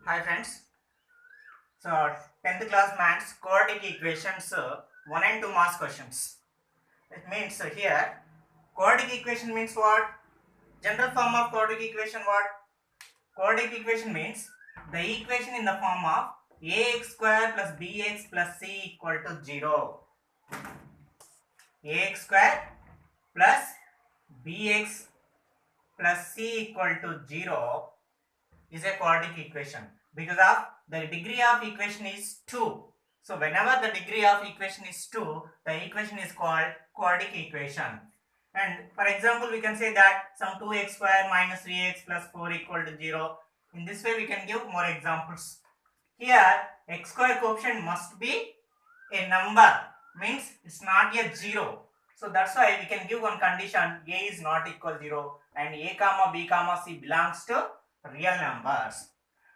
Hi friends. So 10th class maths quadratic equations 1 and 2 mass questions. It means here quadratic equation means what? General form of quadratic equation what? Quadratic equation means the equation in the form of ax square plus bx plus c equal to 0. Ax square plus bx plus c equal to 0 is a quadratic equation because of the degree of equation is 2. So whenever the degree of equation is 2, the equation is called quadratic equation. And for example, we can say that some 2x square minus 3x plus 4 equal to 0. In this way, we can give more examples. Here, x square coefficient must be a number, means it's not a 0. So that's why we can give one condition: a is not equal 0 and a comma b comma c belongs to real numbers.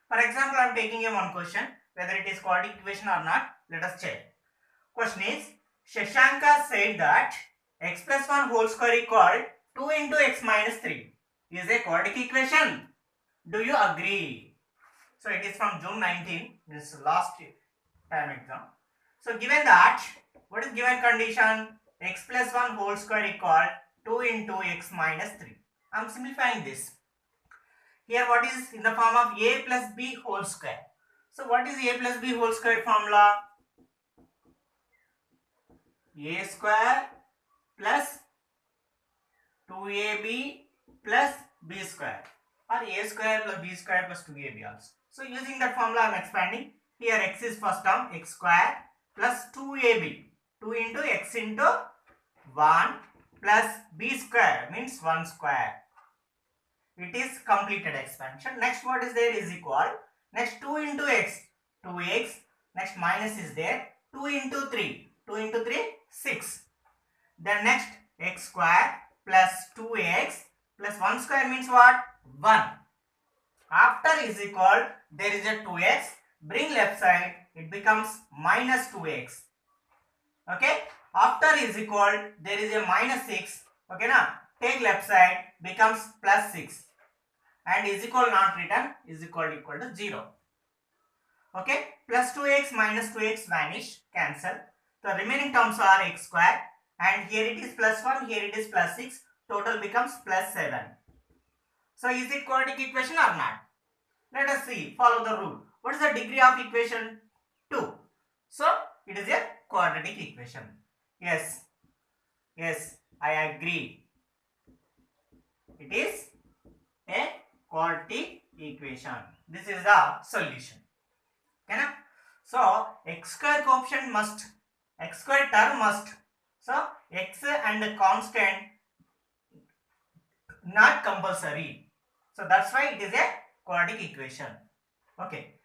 For example, I am taking a one question whether it is quadratic equation or not. Let us check. Question is, Shashanka said that x plus 1 whole square equal 2 into x minus 3 is a quadratic equation. Do you agree? So it is from June 19, this last time exam. So given that, what is given condition? X plus 1 whole square equal 2 into x minus 3. I am simplifying this. Here what is in the form of a plus b whole square. So what is a plus b whole square formula? A square plus 2ab plus b square, or a square plus b square plus 2ab also. So using that formula I am expanding. Here x is first term, x square plus 2ab, 2 into x into 1 plus b square means 1 square. It is completed expansion. Next what is there is equal. Next 2 into x, 2x. Next minus is there. 2 into 3, 2 into 3, 6. Then next x square plus 2x plus 1 square means what? 1. After is equal, there is a 2x. Bring left side, it becomes minus 2x. Okay. After is equal, there is a minus 6. Okay na? Take left side, becomes plus 6. And is equal not written, is equal to 0. Okay. Plus 2x minus 2x vanish, cancel. The remaining terms are x square. And here it is plus 1, here it is plus 6. Total becomes plus 7. So is it quadratic equation or not? Let us see. Follow the rule. What is the degree of equation? 2. So it is a quadratic equation. Yes. Yes, I agree. It is a quadratic equation. This is the solution. Okay na? So x square coefficient must, x square term must. So x and constant not compulsory. So that's why it is a quadratic equation. Okay.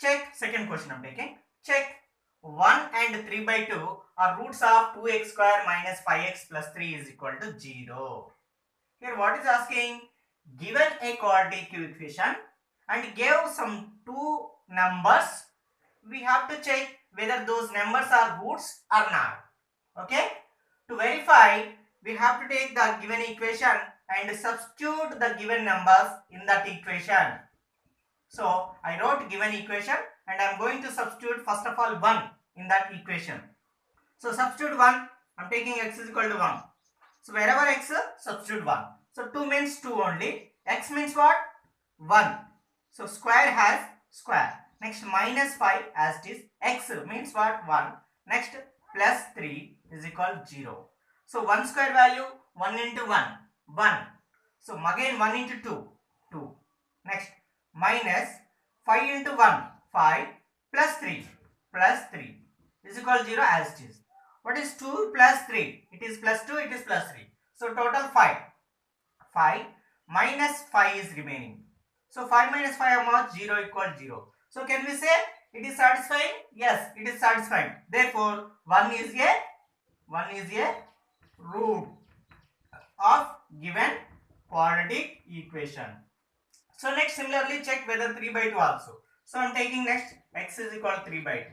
Check second question I am taking. Check 1 and 3 by 2 are roots of 2x square minus 5x plus 3 is equal to 0. Here what is asking? Given a quadratic equation and gave some two numbers, we have to check whether those numbers are roots or not. Okay. To verify, we have to take the given equation and substitute the given numbers in that equation. So I wrote given equation and I am going to substitute first of all 1 in that equation. So substitute 1, I am taking x is equal to 1. So wherever x, substitute 1. So 2 means 2 only. X means what? 1. So square has square. Next minus 5 as it is. X means what? 1. Next plus 3 is equal 0. So 1 square value 1 into 1. 1. So again 1 into 2. 2. Next minus 5 into 1. 5 plus 3. Plus 3 is equal 0 as it is. What is 2 plus 3? It is plus 2, it is plus 3. So total 5. 5 minus 5 is remaining. So 5 minus 5 amount 0 equal 0. So can we say it is satisfying? Yes, it is satisfying. Therefore, 1 is a root of given quadratic equation. So next similarly check whether 3 by 2 also. So I am taking next x is equal to 3 by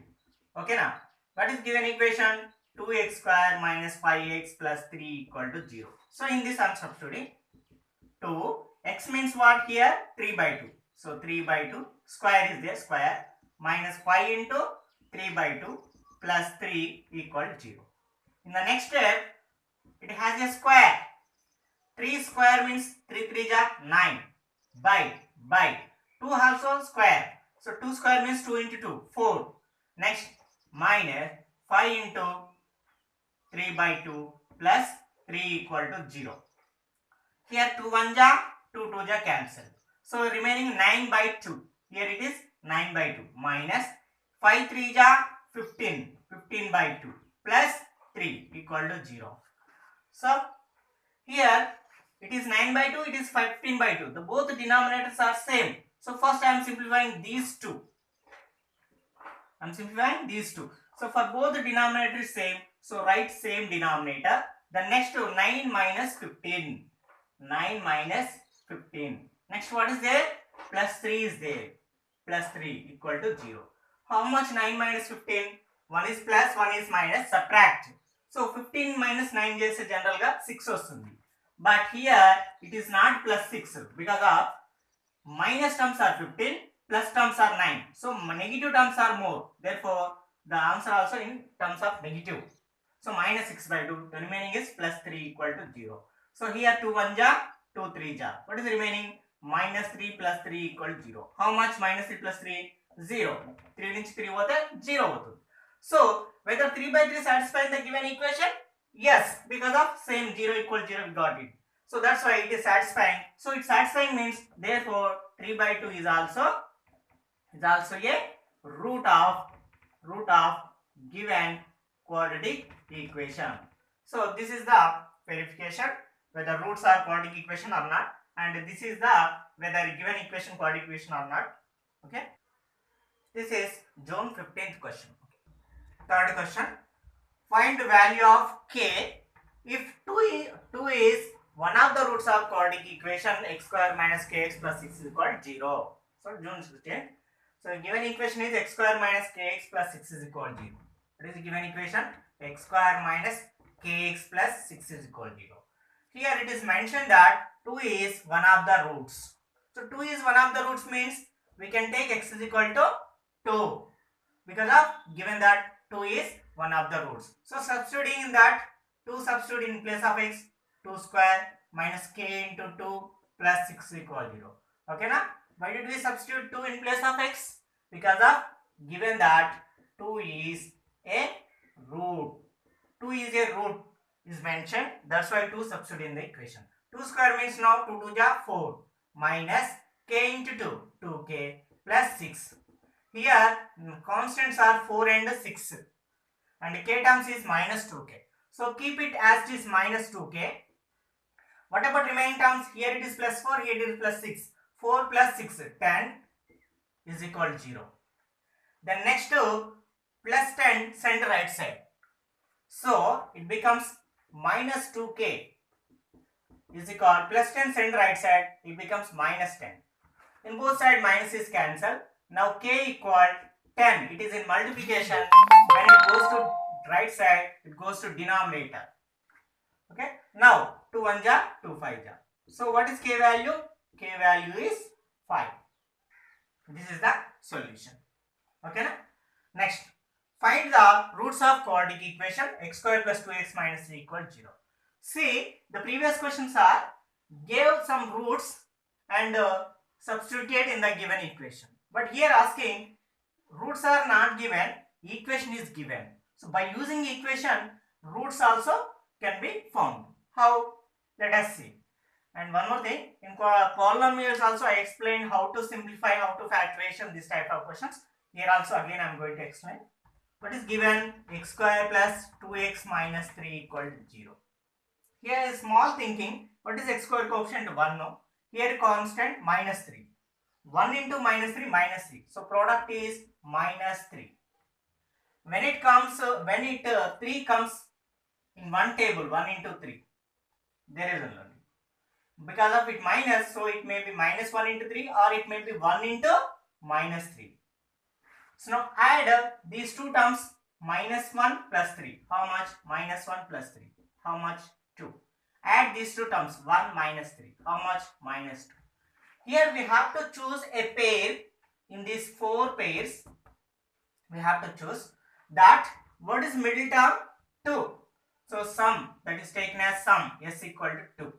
2. Okay now. What is given equation? 2x square minus 5x plus 3 equal to 0. So in this I am substituting 2. X means what here? 3 by 2. So 3 by 2 square is there, square, minus 5 into 3 by 2 plus 3 equal 0. In the next step, it has a square. 3 square means 3 3 ja 9 by 2 also square. So 2 square means 2 into 2 4. Next minus 5 into 3 by 2 plus 3 equal to 0. Here 2 1 ja 2 2 ja cancel. So remaining 9 by 2. Here it is 9 by 2 minus 5 3 ja 15. 15 by 2 plus 3 equal to 0. So here it is 9 by 2, it is 15 by 2. The both denominators are same. So first I am simplifying these two. So for both the denominator is same. So write same denominator. The next 9 minus 15. 9 minus 15. Next what is there? Plus 3 is there. Plus 3 equal to 0. How much 9 minus 15? 1 is plus, 1 is minus. Subtract. So 15 minus 9 చేస్తే general గా 6 వస్తుంది. But here it is not plus 6 because of minus terms are 15, plus terms are 9. So negative terms are more. Therefore, the answer also in terms of negative. So minus 6 by 2. The remaining is plus 3 equal to 0. So here 2 1 ja, 2 3 ja. What is the remaining? Minus 3 plus 3 equal to 0. How much minus 3 plus 3? 0. 3 నుంచి 3 పోతే 0 అవుతుంది. So whether 3 by 3 satisfies the given equation? Yes, because of same 0 equal 0 we got it. So that's why it is satisfying. So it's satisfying means therefore 3 by 2 is also a root of given quadratic equation. So this is the verification whether roots are quadratic equation or not, and this is the whether given equation quadratic equation or not. Okay. This is June 15th question. Third question. Find the value of k if 2 is one of the roots of quadratic equation x square minus kx plus 6 is equal to 0. So June 15th. So given equation is x square minus kx plus 6 is equal to 0. What is the given equation? X square minus kx plus 6 is equal to 0. Here it is mentioned that 2 is one of the roots. So 2 is one of the roots means we can take x is equal to 2 because of given that 2 is one of the roots. So substituting in that 2 substitute in place of x, 2 square minus k into 2 plus 6 equal 0. Okay na? Why did we substitute 2 in place of x? Because of given that 2 is a root. 2 is a root is mentioned. That's why 2 substitute in the equation. 2 square means now 2 2 ja 4 minus k into 2, 2k plus 6. Here constants are 4 and 6 and k terms is minus 2k. So keep it as it is minus 2k. What about remaining terms? Here it is plus 4, here it is plus 6. 4 plus 6, 10 is equal to 0. Then next to plus 10 send right side. So it becomes minus 2k is equal plus 10 send right side, it becomes minus 10. In both sides minus is cancelled. Now k equal 10. It is in multiplication. When it goes to right side, it goes to denominator. Okay. Now 2 1 ja 2 5 ja. So what is k value? K value is 5. This is the solution. Okay na? Next, find the roots of quadratic equation x square plus 2x minus 3 equal 0. See, the previous questions are gave some roots and substituted in the given equation. But here asking roots are not given, equation is given. So by using equation, roots also can be found. How? Let us see. And one more thing, in polynomials also I explained how to simplify, how to factorization, this type of questions. Here also again I am going to explain. What is given? X square plus 2x minus 3 equal to 0. Here is small thinking. What is x square coefficient? 1 no. Here constant minus 3. 1 into minus 3 minus 3. So product is minus 3. When it comes, 3 comes in one table, 1 into 3. There is a learning. Because of it minus, so it may be minus 1 into 3 or it may be 1 into minus 3. So now add these two terms, minus 1 plus 3. How much? Minus 1 plus 3. How much? 2. Add these two terms, 1 minus 3. How much? Minus 2. Here we have to choose a pair. In these 4 pairs, we have to choose that. What is middle term? 2. So sum, that is taken as sum, s equal to 2.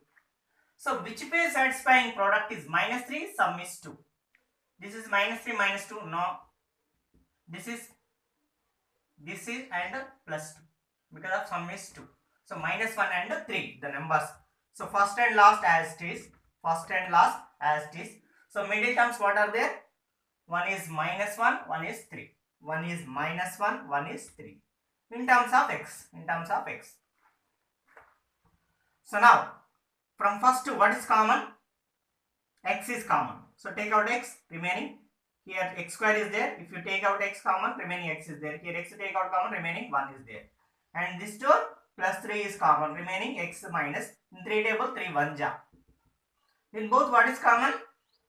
So which pair satisfying product is minus 3, sum is 2. This is minus 3 minus 2, no. This is and plus 2 because of sum is 2. So minus 1 and 3, the numbers. So first and last as it is. First and last as it is. So middle terms what are there? One is minus 1, one is 3. One is minus 1, one is 3. In terms of x. In terms of x. So now, from first to what is common? X is common. So take out x, remaining. Here x square is there. If you take out x common, remaining x is there. Here x take out common, remaining 1 is there. And this 2 plus 3 is common, remaining x minus. In 3 table, 3 1 ja. In both what is common?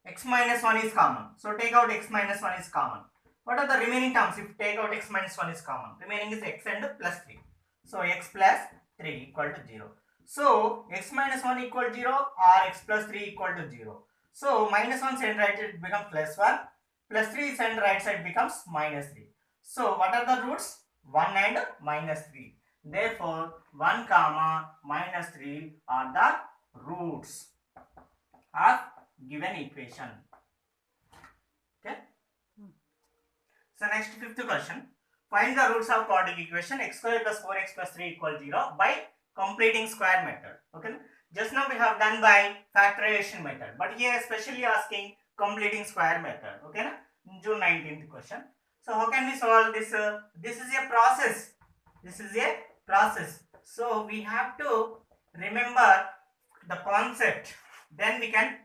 X minus 1 is common. So take out x minus 1 is common. What are the remaining terms? If take out x minus 1 is common, remaining is x and plus 3. So x plus 3 equal to 0. So x minus 1 equal to 0 or x plus 3 equal to 0. So minus 1 send right side becomes plus 1. Plus 3 send right side becomes minus 3. So what are the roots? 1 and minus 3. Therefore 1 comma minus 3 are the roots of given equation. Okay. So next fifth question. Find the roots of quadratic equation x square plus 4x plus 3 equal 0 by completing square method. Okay. Just now we have done by factorization method, but here especially asking completing square method. Okay. June 19th question. So how can we solve this? This is a process. This is a process. So we have to remember the concept. Then we can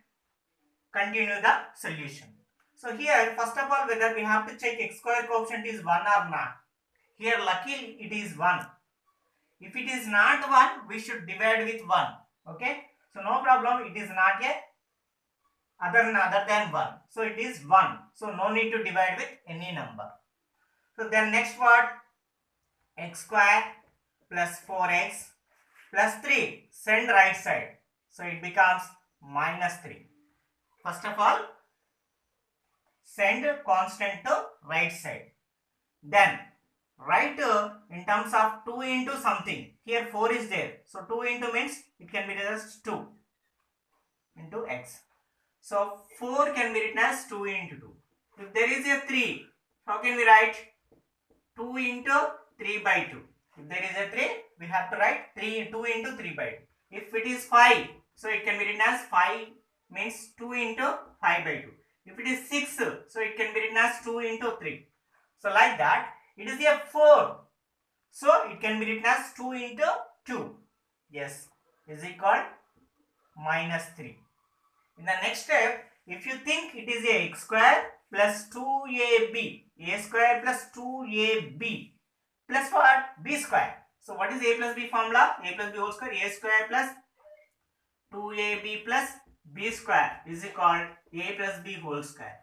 continue the solution. So here first of all whether we have to check x square coefficient is 1 or not. Here luckily it is 1. If it is not 1, we should divide with 1. Okay. So no problem, it is not a other than 1. So it is 1. So no need to divide with any number. So then next what? X square plus 4x plus 3. Send right side. So it becomes minus 3. First of all, send constant to right side. Then write in terms of 2 into something. Here 4 is there. So 2 into means it can be written as 2 into x. So 4 can be written as 2 into 2. If there is a 3, how can we write? 2 into 3 by 2. If there is a 3, we have to write 2 into 3 by 2. If it is 5, so it can be written as 5 means 2 into 5 by 2. If it is 6, so it can be written as 2 into 3. So like that, it is a 4. So it can be written as 2 into 2. Yes, is equal minus 3. In the next step, if you think it is a x square plus 2ab, a square plus 2ab plus what? B square. So what is a plus b formula? A plus b whole square, a square plus 2ab plus b square is equal a plus b whole square.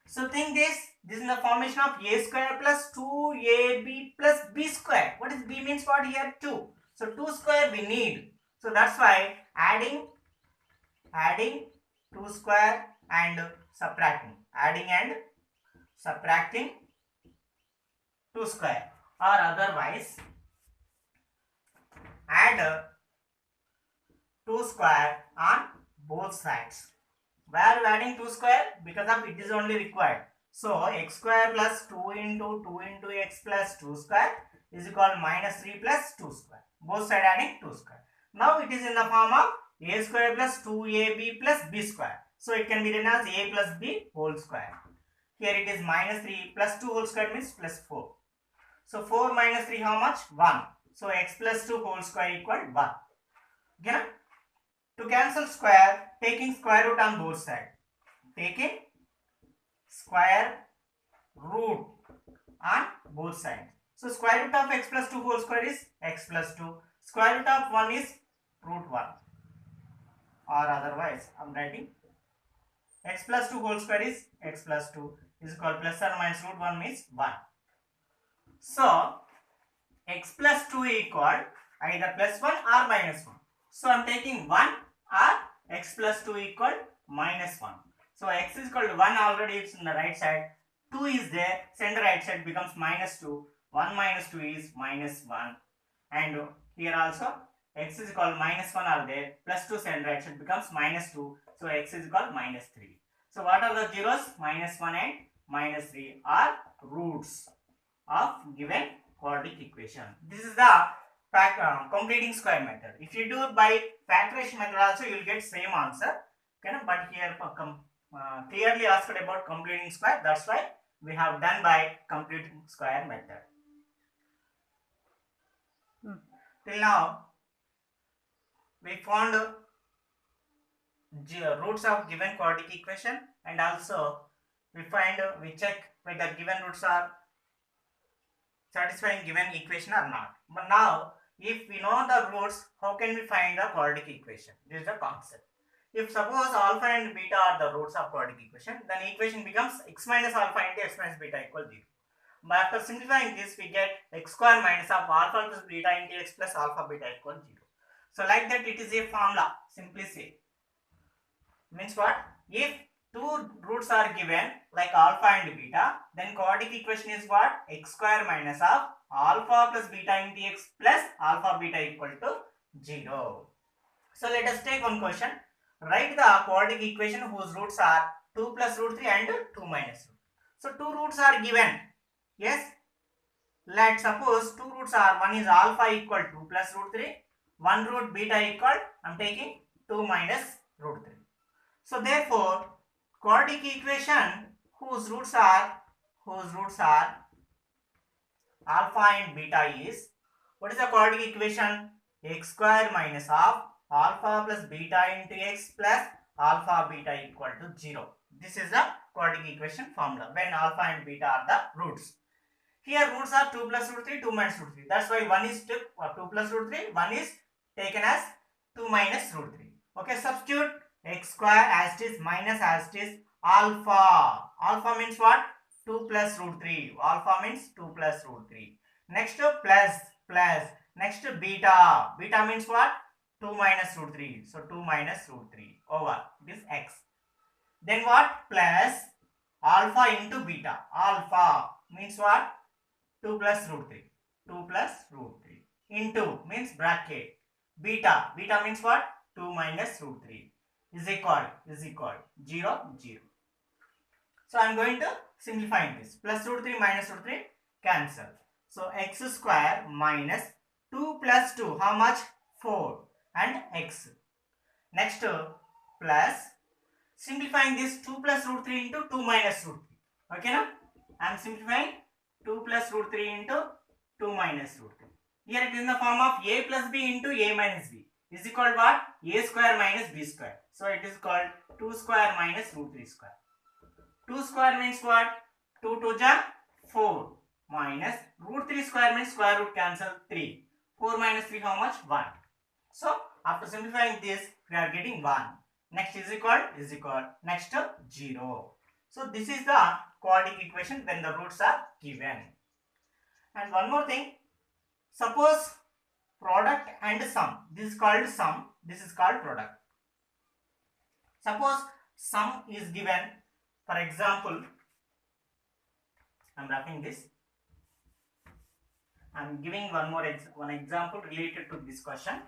So think this is in the formation of a square plus 2ab plus b square. What is b means what here? 2. So 2 square we need. So that's why adding 2 square and subtracting. Adding and subtracting 2 square, or otherwise add 2 square on both sides. Why are we adding 2 square? Because of it is only required. So x square plus 2 into x plus 2 square is equal to minus 3 plus 2 square. Both side adding 2 square. Now it is in the form of a square plus 2ab plus b square. So it can be written as a plus b whole square. Here it is minus 3 plus 2 whole square means plus 4. So 4 minus 3 how much? 1. So x plus 2 whole square equal 1. Okay? To cancel square, taking square root on both sides. Taking square root on both sides. So square root of x plus 2 whole square is x plus 2. Square root of 1 is root 1. Or otherwise, I am writing x plus 2 whole square is x plus 2 is equal plus or minus root 1 means 1. So x plus 2 equal either plus 1 or minus 1. So I am taking 1 or x plus 2 equal minus 1. So x is equal to 1 already it's in the right side. 2 is there. Send the right side becomes minus 2. 1 minus 2 is minus 1. And here also x is equal to minus 1 are there. Plus 2 send right side becomes minus 2. So x is equal to minus 3. So what are the zeros? Minus 1 and minus 3 are roots of given quadratic equation. This is the completing square method. If you do by factorization method also, you will get same answer. Okay, but here clearly asked about completing square. That's why we have done by completing square method. Till now, we found roots of given quadratic equation, and also we check whether given roots are satisfying given equation or not. But now, if we know the roots, how can we find the quadratic equation? This is the concept. If suppose alpha and beta are the roots of quadratic equation, then equation becomes x minus alpha into x minus beta equals 0. But after simplifying this, we get x square minus of alpha plus beta into x plus alpha beta equals 0. So like that, it is a formula. Simply say, means what? If two roots are given like alpha and beta, then quadratic equation is what? X square minus of alpha plus beta into x plus alpha beta equal to 0. So let us take one question. Write the quadratic equation whose roots are 2 plus root 3 and 2 minus root. So two roots are given. Yes. Let's suppose two roots are, one is alpha equal 2 plus root 3, one root beta equal, I am taking 2 minus root 3. So therefore, quadratic equation whose roots are alpha and beta is, what is the quadratic equation? X square minus of alpha plus beta into x plus alpha beta equal to 0. This is the quadratic equation formula when alpha and beta are the roots. Here roots are 2 plus root 3, 2 minus root 3. That's why one is 2 plus root 3, one is taken as 2 minus root 3. Okay, substitute x square as it is minus as it is alpha. Alpha means what? 2 plus root 3. Alpha means 2 plus root 3. Next plus. Next beta. Beta means what? 2 minus root 3. So 2 minus root 3 over this x. Then what? Plus alpha into beta. Alpha means what? 2 plus root 3. 2 plus root 3. Into means bracket. Beta. Beta means what? 2 minus root 3 is equal 0, 0. So I am going to simplify this. Plus root 3 minus root 3 cancel. So x square minus 2 plus 2. How much? 4 and x. Next plus simplifying this 2 plus root 3 into 2 minus root 3. Okay now? I am simplifying 2 plus root 3 into 2 minus root 3. Here it is in the form of a plus b into a minus b is equal to what? A square minus b square. So it is called 2 square minus root 3 square. 2 square means what? 2 to the 4 minus root 3 square means square root cancel 3. 4 minus 3 how much? 1. So after simplifying this we are getting 1. Next is equal. Next 0. So this is the quadratic equation when the roots are given. And one more thing. Suppose product and sum. This is called sum. This is called product. Suppose sum is given. For example, I am wrapping this. I am giving one example related to this question.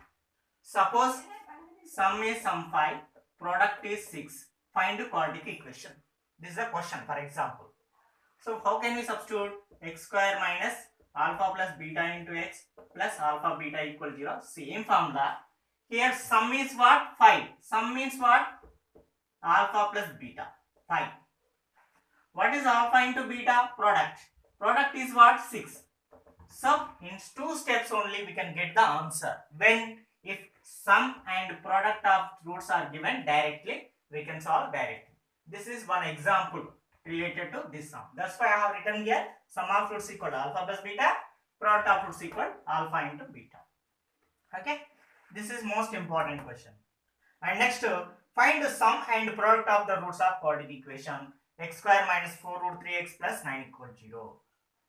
Suppose sum is sum 5, product is 6. Find the quadratic equation. This is a question, for example. So how can we substitute x square minus alpha plus beta into x plus alpha beta equal 0? Same formula. Here sum is what? 5. Sum means what? Alpha plus beta. 5. What is alpha into beta? Product. Product is what? 6. So in 2 steps only we can get the answer. When if sum and product of roots are given directly, we can solve directly. This is one example related to this sum. That's why I have written here sum of roots equal to alpha plus beta, product of roots equal alpha into beta. Okay, this is most important question. And next, find the sum and product of the roots of quadratic equation x square minus 4 root 3x plus 9 equal 0.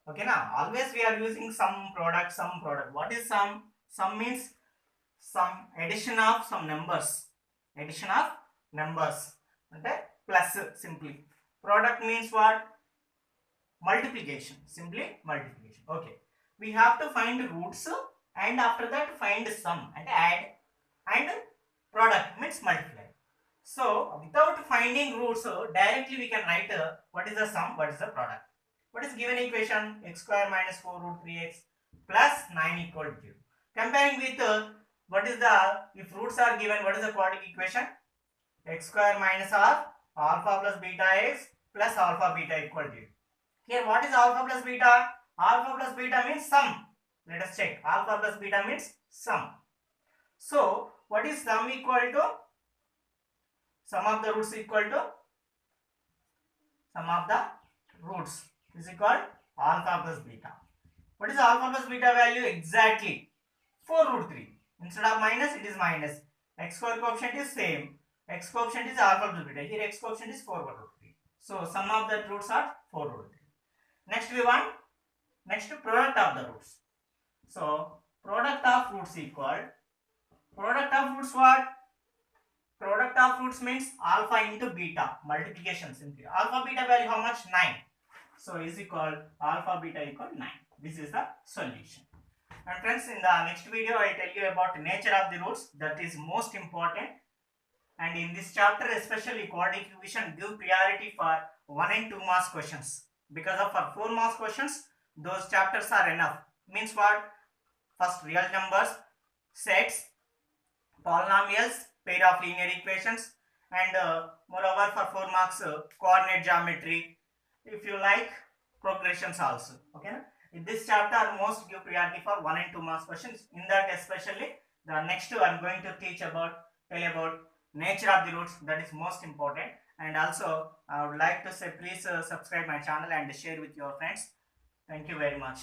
Okay, now always we are using sum product. What is sum? Sum means some addition of some numbers. Okay, plus simply. Product means what? Multiplication, simply multiplication. Okay, we have to find roots and after that find sum and add, and product means multiply. So without finding roots, directly we can write what is the sum, what is the product. What is given equation? X square minus 4 root 3x plus 9 equal to 0. Comparing with what is the, if roots are given, what is the quadratic equation? X square minus half alpha plus beta x plus alpha beta equal to 0. Here what is alpha plus beta? Alpha plus beta means sum. Let us check. Alpha plus beta means sum. So what is sum equal to? Sum of the roots equal to sum of the roots is equal alpha plus beta. What is alpha plus beta value? Exactly 4 root 3. Instead of minus, it is minus. X square coefficient is same. X coefficient is alpha plus beta. Here x coefficient is 4 root 3. So sum of the roots are 4 root 3. Next we want product of the roots. So product of roots equal product of roots what? Product of roots means alpha into beta, multiplication simply. Alpha beta value how much? 9. So is equal alpha beta equal 9. This is the solution. And friends, in the next video I tell you about nature of the roots, that is most important. And in this chapter especially quadratic equation give priority for 1 and 2 marks questions. Because of for 4 marks questions, those chapters are enough. Means what? First real numbers, sets, polynomials, pair of linear equations, and moreover for 4 marks coordinate geometry, if you like progressions also. Okay, in this chapter most give priority for 1 and 2 marks questions. In that especially the next I am going to tell about nature of the roots, that is most important. And also I would like to say please subscribe my channel and share with your friends. Thank you very much.